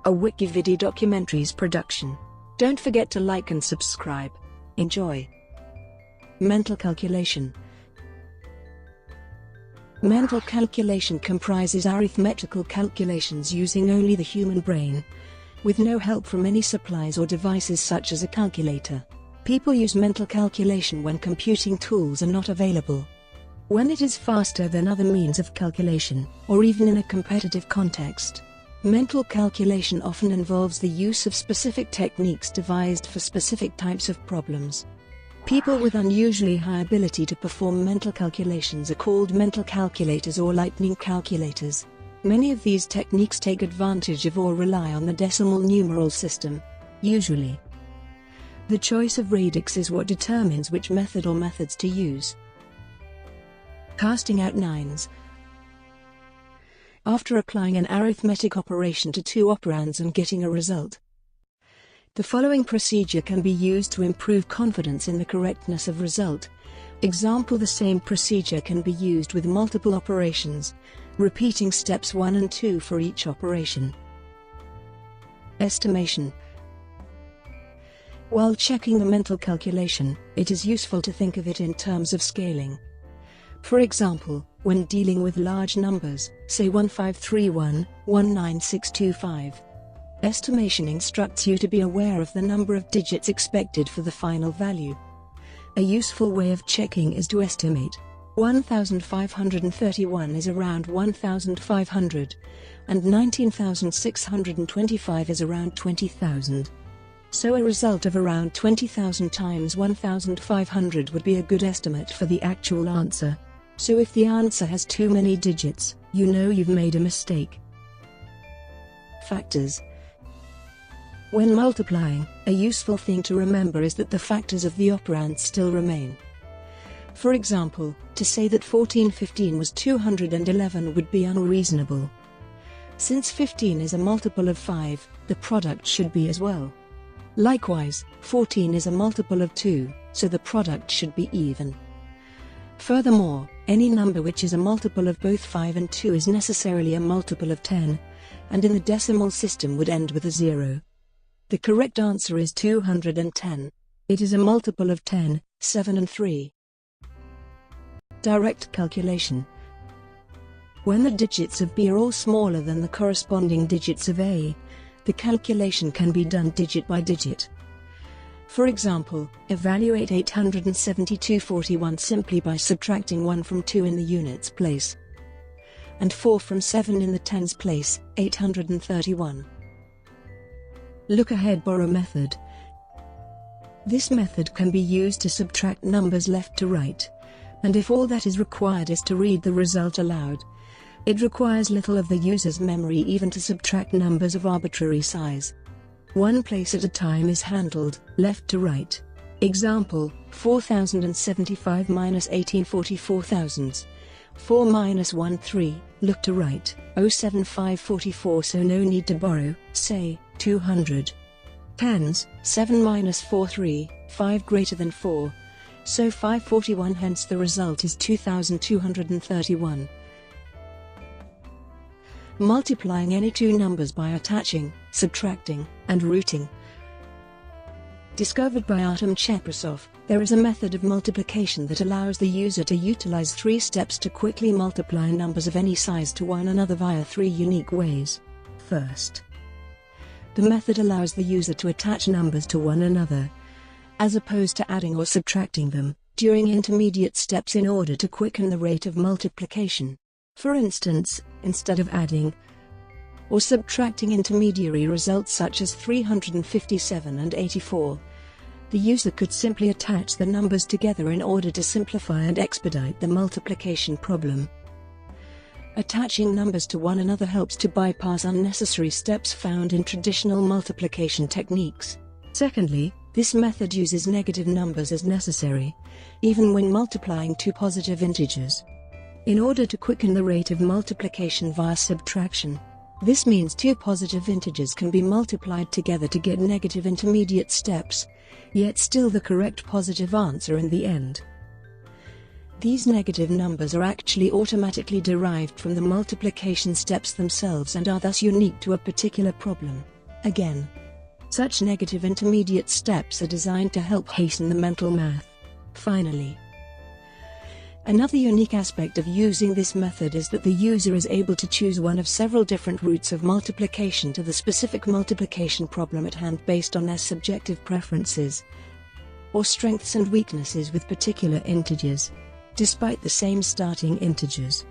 a WikiVidi Documentaries production. Don't forget to like and subscribe. Enjoy. Mental calculation. Mental calculation comprises arithmetical calculations using only the human brain, with no help from any supplies or devices such as a calculator. People use mental calculation when computing tools are not available, when it is faster than other means of calculation, or even in a competitive context. Mental calculation often involves the use of specific techniques devised for specific types of problems. People with unusually high ability to perform mental calculations are called mental calculators or lightning calculators. Many of these techniques take advantage of or rely on the decimal numeral system. Usually, the choice of radix is what determines which method or methods to use. Casting out nines. After applying an arithmetic operation to two operands and getting a result, the following procedure can be used to improve confidence in the correctness of result. Example: the same procedure can be used with multiple operations, repeating steps 1 and 2 for each operation. Estimation. While checking the mental calculation, it is useful to think of it in terms of scaling. For example, when dealing with large numbers, say 1531, 19625, estimation instructs you to be aware of the number of digits expected for the final value. A useful way of checking is to estimate. 1531 is around 1500, and 19625 is around 20,000. So a result of around 20,000 times 1500 would be a good estimate for the actual answer. So if the answer has too many digits, you know you've made a mistake. Factors. When multiplying, a useful thing to remember is that the factors of the operand still remain. For example, to say that 1415 was 211 would be unreasonable. Since 15 is a multiple of 5, the product should be as well. Likewise, 14 is a multiple of 2, so the product should be even. Furthermore, any number which is a multiple of both 5 and 2 is necessarily a multiple of 10, and in the decimal system would end with a 0. The correct answer is 210. It is a multiple of 10, 7 and 3. Direct calculation. When the digits of B are all smaller than the corresponding digits of A, the calculation can be done digit by digit. For example, evaluate 872.41 simply by subtracting 1 from 2 in the units place, and 4 from 7 in the tens place, 831. Look-ahead borrow method. This method can be used to subtract numbers left to right, and if all that is required is to read the result aloud, it requires little of the user's memory even to subtract numbers of arbitrary size. One place at a time is handled, left to right. Example: 4075 minus 1844,000. 4 minus 1 3, look to right, 07544, so no need to borrow, say, 200. Tens, 7 minus 4 3, 5 greater than 4, so 541, hence the result is 2231. Multiplying any two numbers by attaching, subtracting, and rooting. Discovered by Artem Cheprasov, there is a method of multiplication that allows the user to utilize 3 steps to quickly multiply numbers of any size to one another via 3 unique ways. First, the method allows the user to attach numbers to one another, as opposed to adding or subtracting them, during intermediate steps in order to quicken the rate of multiplication. For instance, instead of adding or subtracting intermediary results such as 357 and 84, the user could simply attach the numbers together in order to simplify and expedite the multiplication problem. Attaching numbers to one another helps to bypass unnecessary steps found in traditional multiplication techniques. Secondly, this method uses negative numbers as necessary, even when multiplying two positive integers, in order to quicken the rate of multiplication via subtraction. This means two positive integers can be multiplied together to get negative intermediate steps, yet still the correct positive answer in the end. These negative numbers are actually automatically derived from the multiplication steps themselves and are thus unique to a particular problem. Again, such negative intermediate steps are designed to help hasten the mental math. Finally, another unique aspect of using this method is that the user is able to choose one of several different routes of multiplication to the specific multiplication problem at hand based on their subjective preferences or strengths and weaknesses with particular integers, despite the same starting integers.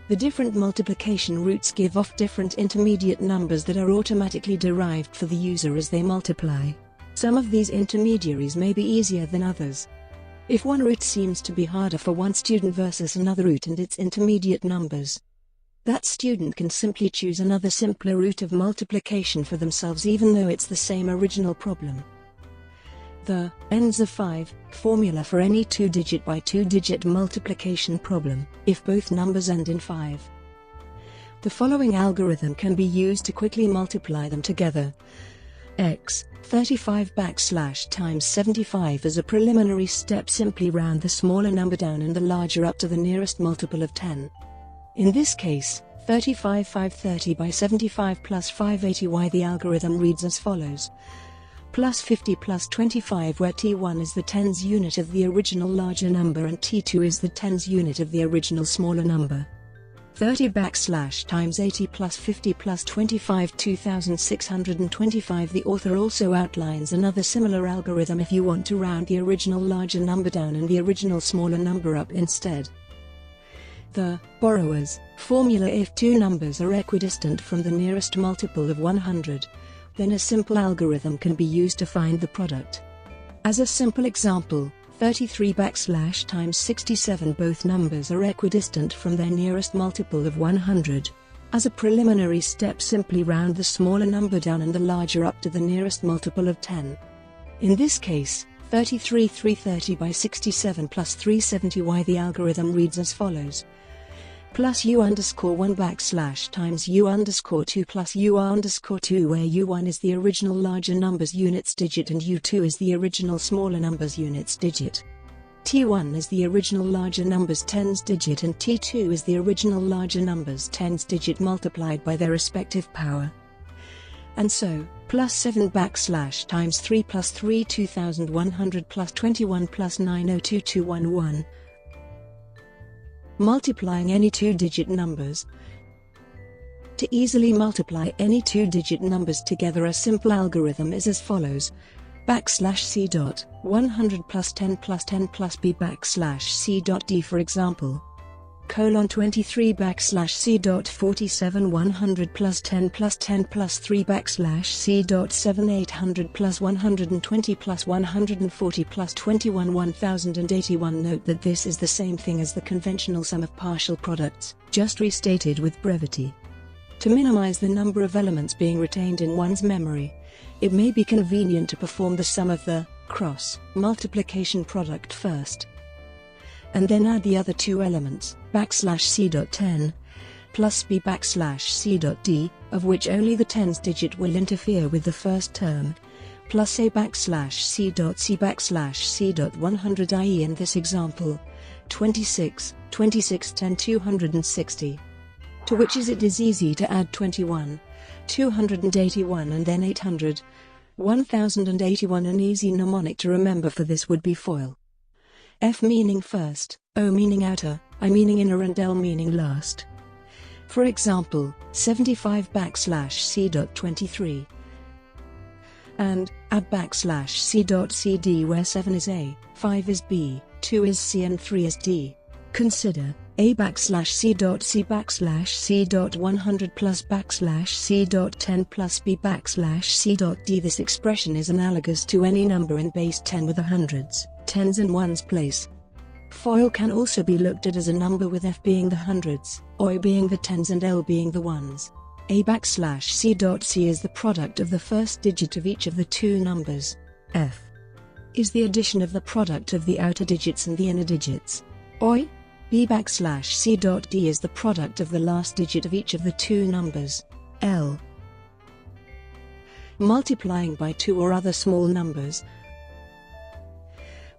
The different multiplication routes give off different intermediate numbers that are automatically derived for the user as they multiply. Some of these intermediaries may be easier than others. If one route seems to be harder for one student versus another route and its intermediate numbers, that student can simply choose another simpler route of multiplication for themselves even though it's the same original problem. The ends of 5 formula for any 2-digit by 2-digit multiplication problem, if both numbers end in 5. The following algorithm can be used to quickly multiply them together. X 35 times 75 as a preliminary step. Simply round the smaller number down and the larger up to the nearest multiple of 10. In this case, 35 530 by 75 plus 580y. The algorithm reads as follows: plus 50 plus 25, where T1 is the tens unit of the original larger number and T2 is the tens unit of the original smaller number. 30 times 80 plus 50 plus 25, 2625. The author also outlines another similar algorithm if you want to round the original larger number down and the original smaller number up instead. The borrower's formula: if two numbers are equidistant from the nearest multiple of 100, then a simple algorithm can be used to find the product. As a simple example, 33 times 67. Both numbers are equidistant from their nearest multiple of 100. As a preliminary step, simply round the smaller number down and the larger up to the nearest multiple of 10. In this case, 33 330 by 67 plus 370y. The algorithm reads as follows: plus u_1 times u_2 plus u_2, where u1 is the original larger number's units digit and u2 is the original smaller number's units digit. T1 is the original larger number's tens digit and T2 is the original larger number's tens digit multiplied by their respective power. And so, plus 7 times 3 plus 3 2100 plus 21 plus 902211. Multiplying any two-digit numbers. To easily multiply any two-digit numbers together, a simple algorithm is as follows: \c dot 100 plus 10 plus 10 plus b \c dot d. For example, :23 \c dot 47 100 plus 10 plus 10 plus 3 \c dot 7 800 plus 120 plus 140 plus 21 1081. Note that this is the same thing as the conventional sum of partial products, just restated with brevity. To minimize the number of elements being retained in one's memory, it may be convenient to perform the sum of the cross multiplication product first, and then add the other two elements, \c dot 10 plus b \c dot d, of which only the tens digit will interfere with the first term, plus a \c dot c dot 100, i.e. in this example, 26, 10 260. To which it is easy to add 21, 281 and then 800, 1081. An easy mnemonic to remember for this would be FOIL. F meaning first, O meaning outer, I meaning inner and L meaning last. For example, 75 \c dot 23 and add \c dot cd, where 7 is A, 5 is B, 2 is C and 3 is D. Consider a \c dot c dot 100 plus \c dot 10 plus b \c dot d. This expression is analogous to any number in base 10 with the hundreds, tens and ones place. FOIL can also be looked at as a number with F being the hundreds, OI being the tens and L being the ones. A \c dot c is the product of the first digit of each of the two numbers. F is the addition of the product of the outer digits and the inner digits. OI b \c dot d is the product of the last digit of each of the two numbers. L. Multiplying by two or other small numbers.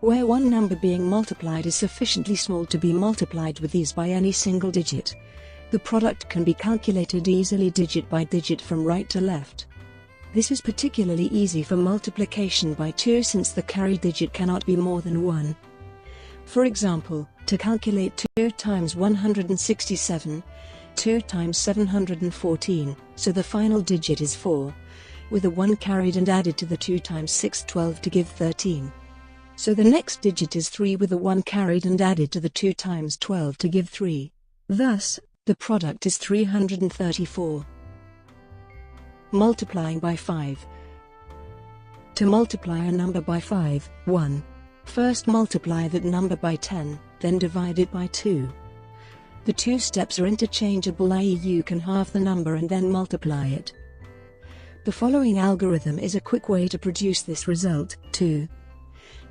Where one number being multiplied is sufficiently small to be multiplied with ease by any single digit, the product can be calculated easily digit by digit from right to left. This is particularly easy for multiplication by 2 since the carried digit cannot be more than 1. For example, to calculate 2 times 167, 2 times 714, so the final digit is 4, with a 1 carried and added to the 2 times 6 12 to give 13. So the next digit is 3 with a 1 carried and added to the 2 times 12 to give 3. Thus, the product is 334. Multiplying by 5. To multiply a number by 5, 1. First multiply that number by 10, then divide it by 2. The two steps are interchangeable, i.e. you can halve the number and then multiply it. The following algorithm is a quick way to produce this result. 2.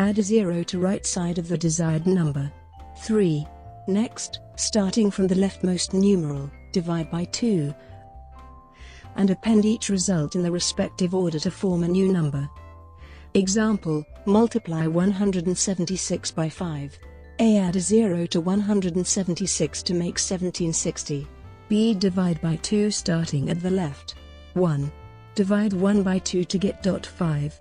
Add a 0 to right side of the desired number. 3. Next, starting from the leftmost numeral, divide by 2 and append each result in the respective order to form a new number. Example, multiply 176 by 5. A. Add a 0 to 176 to make 1760. B. Divide by 2 starting at the left. 1. Divide 1 by 2 to get .5.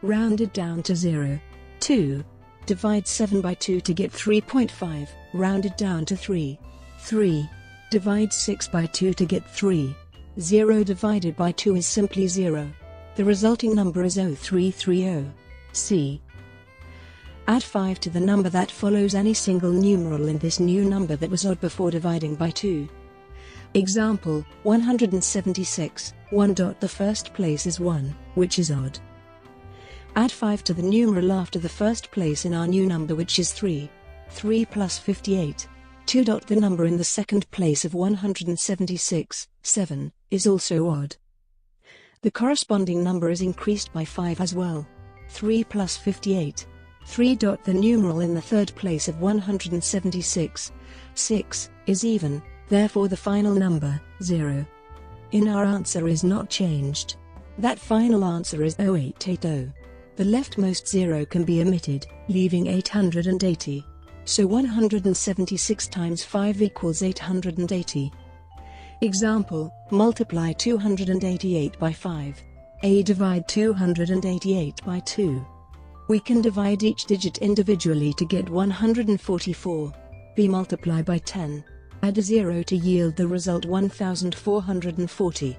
Rounded down to 0. 2. Divide 7 by 2 to get 3.5, rounded down to 3. 3. Divide 6 by 2 to get 3. 0 divided by 2 is simply 0. The resulting number is 0330. C. Add 5 to the number that follows any single numeral in this new number that was odd before dividing by 2. Example, 176, 1. The first place is 1, which is odd. Add 5 to the numeral after the first place in our new number, which is 3. 3 plus 58. 2. The number in the second place of 176, 7, is also odd. The corresponding number is increased by 5 as well. 3 plus 58. 3. The numeral in the third place of 176, 6, is even, therefore the final number, 0. In our answer is not changed. That final answer is 0880. The leftmost 0 can be omitted, leaving 880. So 176 times 5 equals 880. Example, multiply 288 by 5. A. Divide 288 by 2. We can divide each digit individually to get 144. B. Multiply by 10. Add a 0 to yield the result 1440.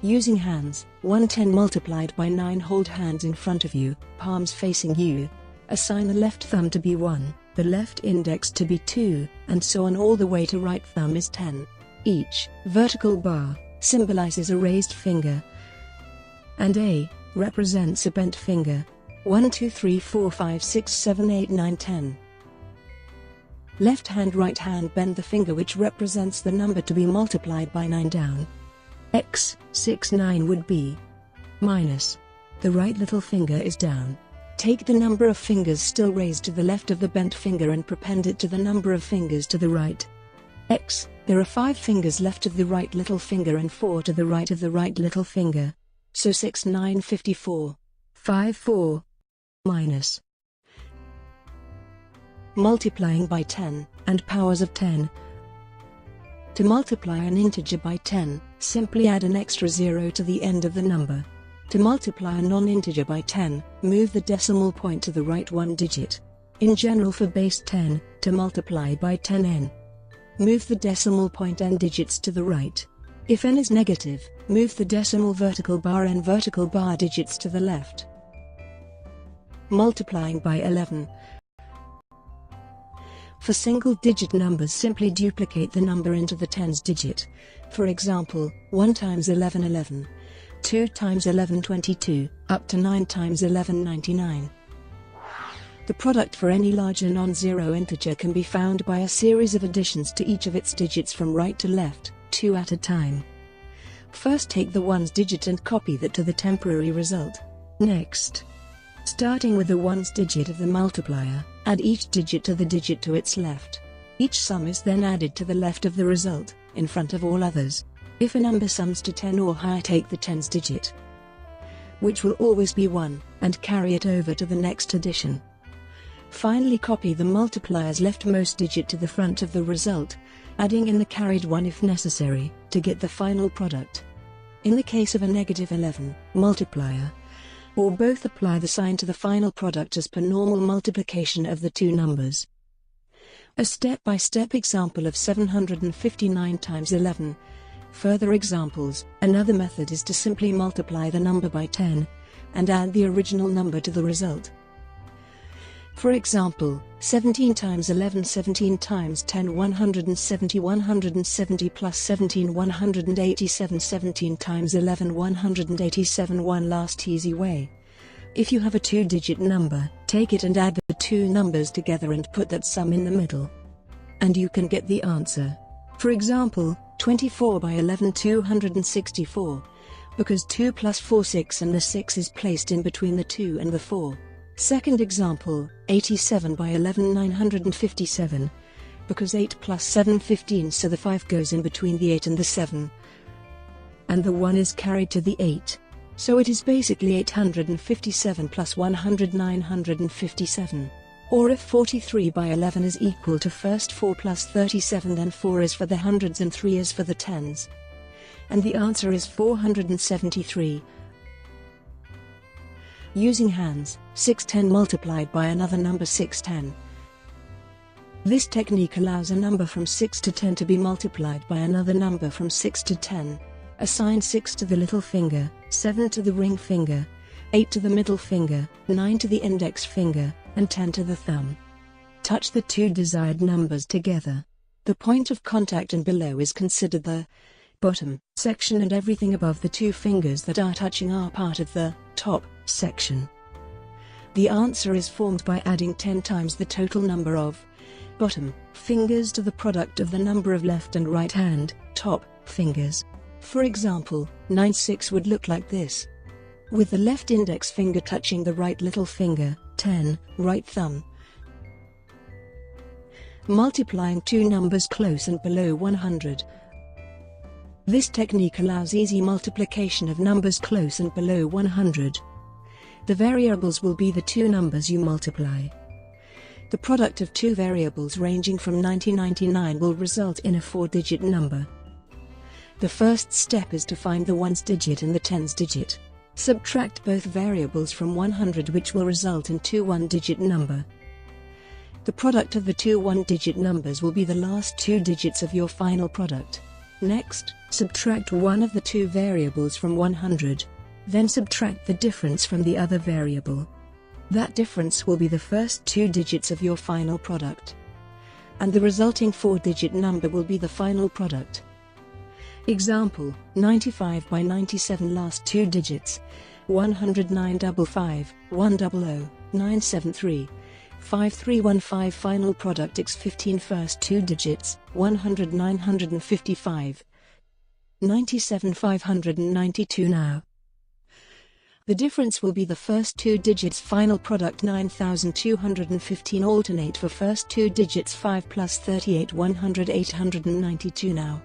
Using hands, 110 multiplied by 9. Hold hands in front of you, palms facing you. Assign the left thumb to be 1, the left index to be 2, and so on all the way to right thumb is 10. Each vertical bar symbolizes a raised finger, and A represents a bent finger. 1 2 3 4 5 6 7 8 9 10. Left hand, right hand bend the finger which represents the number to be multiplied by 9 down. X 6 9 would be minus. The right little finger is down. Take the number of fingers still raised to the left of the bent finger and prepend it to the number of fingers to the right. X. There are 5 fingers left of the right little finger and 4 to the right of the right little finger. So 6 9 54. 5 4. Minus. Multiplying by 10, and powers of 10. To multiply an integer by 10, simply add an extra 0 to the end of the number. To multiply a non-integer by 10, move the decimal point to the right 1 digit. In general, for base 10, to multiply by 10n, move the decimal point n digits to the right. If n is negative, move the decimal vertical bar n vertical bar digits to the left. Multiplying by 11. For single-digit numbers, simply duplicate the number into the tens digit. For example, 1 times 11 11. 2 times 11 22, up to 9 times 11 99. The product for any larger non-zero integer can be found by a series of additions to each of its digits from right to left, 2 at a time. First, take the ones digit and copy that to the temporary result. Next, starting with the ones digit of the multiplier, add each digit to the digit to its left. Each sum is then added to the left of the result, in front of all others. If a number sums to 10 or higher, take the tens digit, which will always be 1, and carry it over to the next addition. Finally, copy the multiplier's leftmost digit to the front of the result, adding in the carried one if necessary, to get the final product. In the case of a -11 multiplier, or both apply the sign to the final product as per normal multiplication of the two numbers. A step-by-step example of 759 times 11. Further examples. Another method is to simply multiply the number by 10, and add the original number to the result. For example, 17 times 11 17 times 10 170 170 plus 17 187 17 times 11 187 One last easy way. If you have a two-digit number, take it and add the two numbers together and put that sum in the middle. And you can get the answer. For example, 24 by 11 264. Because 2 plus 4 6 and the 6 is placed in between the 2 and the 4. Second example, 87 by 11 957. Because 8 plus 7 15 so the 5 goes in between the 8 and the 7. And the 1 is carried to the 8. So it is basically 857 plus 100 957. Or if 43 by 11 is equal to first 4 plus 37 then 4 is for the hundreds and 3 is for the tens. And the answer is 473. Using hands, 610 multiplied by another number 610. This technique allows a number from 6 to 10 to be multiplied by another number from 6 to 10. Assign 6 to the little finger, 7 to the ring finger, 8 to the middle finger, 9 to the index finger, and 10 to the thumb. Touch the two desired numbers together. The point of contact and below is considered the bottom section, and everything above the two fingers that are touching are part of the top section. The answer is formed by adding 10 times the total number of bottom fingers to the product of the number of left and right hand top fingers. For example, 96 would look like this. With the left index finger touching the right little finger, 10, right thumb. Multiplying two numbers close and below 100. This technique allows easy multiplication of numbers close and below 100. The variables will be the two numbers you multiply. The product of two variables ranging from 99 will result in a four-digit number. The first step is to find the ones digit and the tens digit. Subtract both variables from 100, which will result in two one-digit number. The product of the two one-digit numbers will be the last two digits of your final product. Next, subtract one of the two variables from 100. Then subtract the difference from the other variable. That difference will be the first two digits of your final product. And the resulting four-digit number will be the final product. Example, 95 by 97 last two digits, 10955, 100, 973, 5315 final product x15 first two digits, 100 955, 97 592 now. The difference will be the first two digits final product 9215 alternate for first two digits 5 plus 38 100 892 now.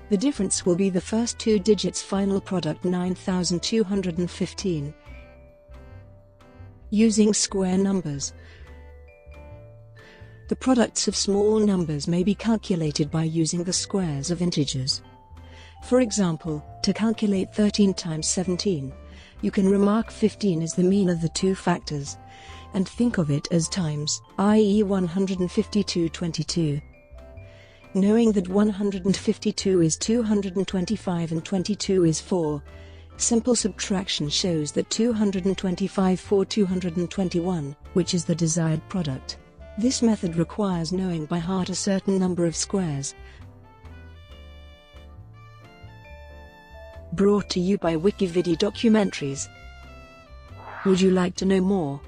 The difference will be the first two digits final product 9215. Using square numbers. The products of small numbers may be calculated by using the squares of integers. For example, to calculate 13 times 17, you can remark 15 is the mean of the two factors, and think of it as times, i.e. 152 22. Knowing that 152 is 225 and 22 is 4, simple subtraction shows that 225 for 221, which is the desired product. This method requires knowing by heart a certain number of squares. Brought to you by WikiVidi Documentaries. Would you like to know more?